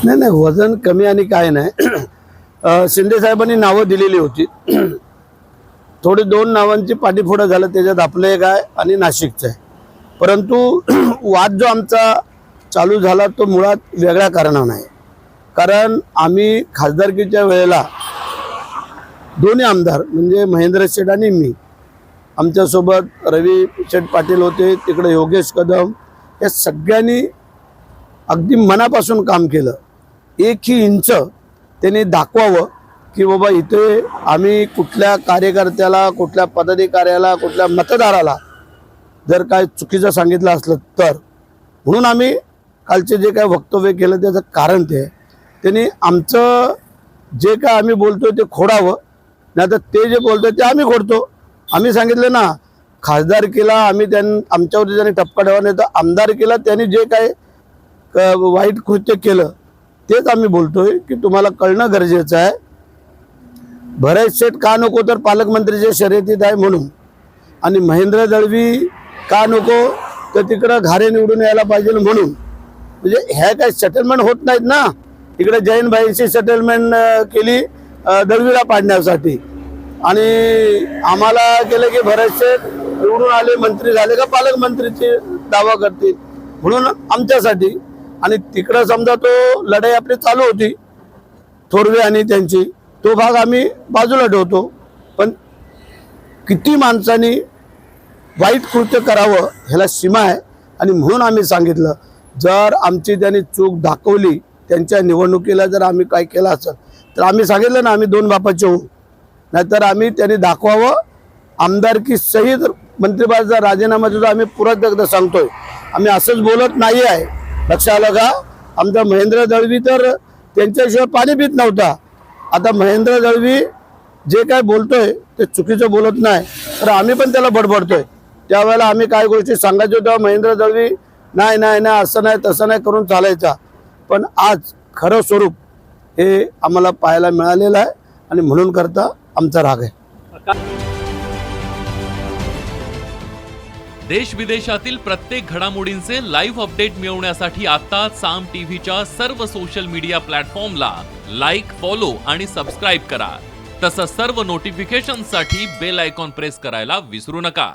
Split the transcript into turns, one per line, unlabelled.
नाही नाही, वजन कमी आणि काय नाही. शिंदे साहेबांनी नावं दिलेली होती. थोडी दोन नावांची पाठीफोडं झालं, त्याच्यात आपलं एक आहे आणि नाशिकचं आहे. परंतु वाद जो आमचा चालू झाला तो मुळात वेगळ्या कारणानं आहे. कारण आम्ही खासदारकीच्या वेळेला दोन्ही आमदार म्हणजे महेंद्र शेठ आणि मी, आमच्यासोबत रवी शेठ पाटील होते, तिकडे योगेश कदम, या सगळ्यांनी अगदी मनापासून काम केलं. एकही इंच त्यांनी दाखवावं की बाबा इथे आम्ही कुठल्या कार्यकर्त्याला, कुठल्या पदाधिकाऱ्याला, कुठल्या मतदाराला जर काय चुकीचं सांगितलं असलं तर. म्हणून आम्ही कालचे जे काय वक्तव्य केलं त्याचं कारण ते आहे, त्यांनी आमचं जे काय आम्ही बोलतोय ते खोडावं, नाही तर ते जे बोलतोय ते आम्ही खोडतो. आम्ही सांगितलं ना, खासदारकीला आम्ही आमच्यावरती ज्यांनी टपका ठेवा, नाही तर आमदारकीला त्यांनी जे काय वाईट कृत्य केलं तेच आम्ही बोलतोय की तुम्हाला कळणं गरजेचं आहे. भरत शेठ का नको तर पालकमंत्रीच्या शर्यतीत आहे म्हणून, आणि महेंद्र दळवी का नको तर तिकडं घारे निवडून यायला पाहिजे म्हणून. म्हणजे ह्या काय सेटलमेंट होत नाहीत ना. इकडे जैनभाईंची सेटलमेंट केली दळवीला पाडण्यासाठी, आणि आम्हाला केलं की भरत शेठ निवडून आले, मंत्री झाले का पालकमंत्रीची दावा करतील म्हणून आमच्यासाठी. आणि तिकडं समजा तो लढाई आपली चालू होती थोरवे आणि त्यांची, तो भाग आम्ही बाजूला ठेवतो. पण किती माणसांनी वाईट कृत्य करावं ह्याला सीमा आहे. आणि म्हणून आम्ही सांगितलं, जर आमची त्यांनी चूक दाखवली, त्यांच्या निवडणुकीला जर आम्ही काय केलं असेल तर आम्ही सांगितलं ना, आम्ही दोन बापाचे होऊ, नाहीतर आम्ही त्यांनी दाखवावं. आमदारकी सहित मंत्रिपदाचा राजीनामा सुद्धा आम्ही पुरत एकदा सांगतोय. आम्ही असंच बोलत नाही आहे, लक्षात आलं का. आमचा महेंद्र दळवी तर त्यांच्याशिवाय पाणी पित नव्हता. आता महेंद्र दळवी जे काय बोलतोय ते चुकीचं बोलत नाही, तर आम्ही पण त्याला बडबडतोय. त्यावेळेला आम्ही काय गोष्टी सांगायचो तेव्हा महेंद्र दळवी नाही नाही नाही असं नाही तसं नाही करून चालायचा. पण आज खरं स्वरूप हे आम्हाला पाहायला मिळालेलं आहे, आणि म्हणून करता आमचा राग आहे.
देश विदेशातील प्रत्येक घडामोडींचे लाईव्ह अपडेट मिळवण्यासाठी आता साम टीव्हीच्या सर्व सोशल मीडिया प्लॅटफॉर्मला लाईक, फॉलो आणि सबस्क्राईब करा. तसंच सर्व नोटिफिकेशनसाठी बेल आयकॉन प्रेस करायला विसरू नका.